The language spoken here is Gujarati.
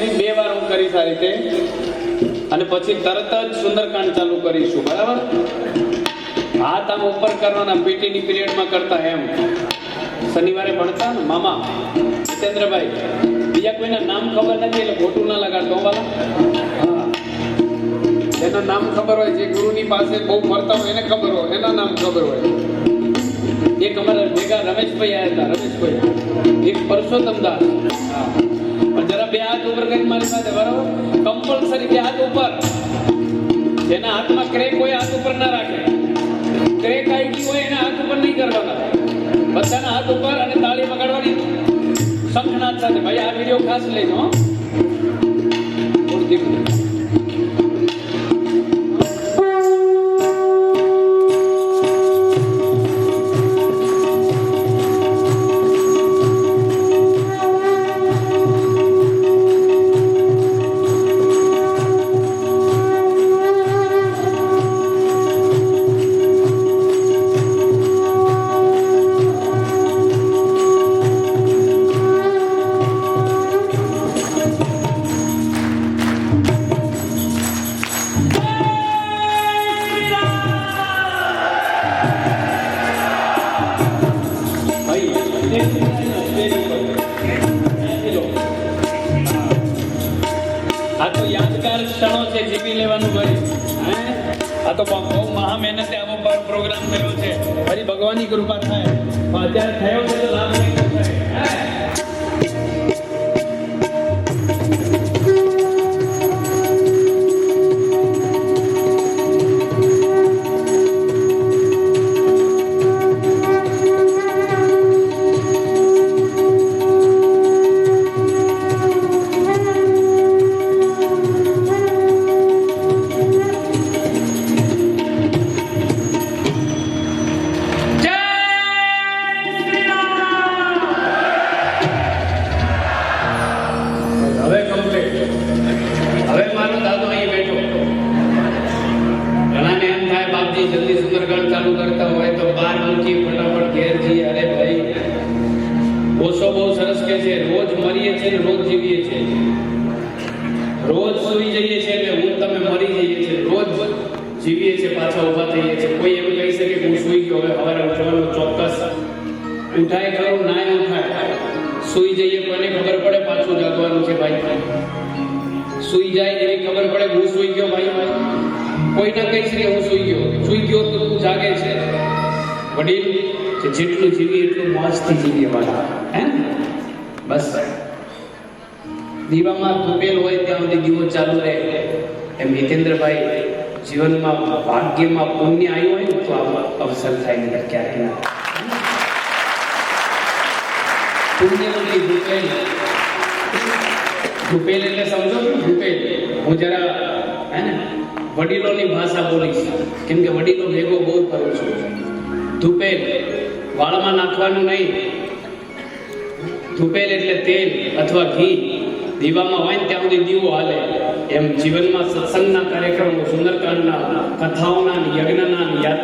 કરી 2 વાર હું કરીશ આ રીતે અને પછી તરત જ સુંદરકાંડ ચાલુ કરીશું, બરાબર? હાથ આમ ઉપર કરવાના, પીટીની પિરિયડમાં કરતા એમ. શનિવારે ભણતા ને મામા જીતેન્દ્રભાઈ, બીજા કોઈના નામ ખબર નથી એટલે ખોટું ના લગાડતો વાલા. હા, એના નામ ખબર હોય, જે ગુરુની પાસે બહુ ફરતા હોય એને ખબર હોય, એના નામ ખબર હોય. એક અમારા ભેગા રમેશભાઈ આવ્યા હતા, રમેશભાઈ, એક પરસોત્તમ દાસ. હા, પણ જરા 2 હાથ ઉપર કઈ મારી સાથે, બરાબર? કમ્પલસરી 2 હાથ ઉપર. જેના હાથમાં ક્રેક હોય હાથ ઉપર ના રાખે. ક્રેક આવી ગઈ હોય એના હાથ ઉપર નહીં કરવાના. બધાના હાથ ઉપર અને તાળી વગાડવાની શંખનાદ સાથે. ભાઈ આ વિડીયો ખાસ લેજો, હો. આ તો યાદગાર ક્ષણો છે, જીવી લેવાનું ભાઈ. આ તો બહુ મહા મહેનતે આવો પ્રોગ્રામ કર્યો છે. ફરી ભગવાનની કૃપા થાય, અત્યારે થયો છે તો લાભ નહીં થાય. હવે મારો દાદો અહીં બેઠો. ઘણાને એમ થાય બાપજી જલ્દી સુંદરકાંડ ચાલુ કરતા હોય તો 12 મૂકી ફટાફટ ઘેર જઈએ. અરે ભાઈ, ઓછો બહુ સરસ કે છે, રોજ મરીએ છીએ ને રોજ જીવીએ છીએ. રોજ સુઈ જઈએ છીએ એટલે હું તમે મરી જઈએ છીએ. રોજ જીવીએ છીએ, પાછા ઊભા થઈએ છીએ. કોઈ એમ કહી શકે કે હું સુઈ ગયો, હવે સવારે ઉઠવાનું ચોક્કસ ઉઠાય ખરું, ના ઉઠાય. સુઈ જઈએ કોઈને ખબર પડે પાછું જાગવાનું છે ભાઈ. સુઈ જાય એવી ખબર પડે હું સુઈ ગયો ભાઈ. કોઈ ના કહીશ કે હું સુઈ ગયો તો તું જાગે છે. વડીલ જેટલું જીવી એટલું મોજથી જીવીએ વાળા, હે? બસ દીવામાં ધૂપેલ હોય ત્યાં સુધી દીવો ચાલુ રહે. એમ હિતેન્દ્રભાઈ જીવનમાં ભાગ્યમાં પુણ્ય આવ્યું હોય ને તો આ અવસર થાય ને ક્યારેય ના. પુણ્ય નથી ધૂપેલ. ધૂપેલ એટલે સમજો ને, ધૂપેલ. હું જરા હે ને વડીલોની ભાષા બોલીશ, કેમ કે વડીલો ભેગો બહુ કરું છું. ધૂપેલ વાળમાં નાખવાનું નહીં. ધૂપેલ એટલે તેલ અથવા ઘી દીવામાં હોય ને ત્યાં સુધી દીવો હાલે. એમ જીવનમાં સત્સંગના કાર્યક્રમો, સુંદરકાંડના, કથાઓના, યજ્ઞના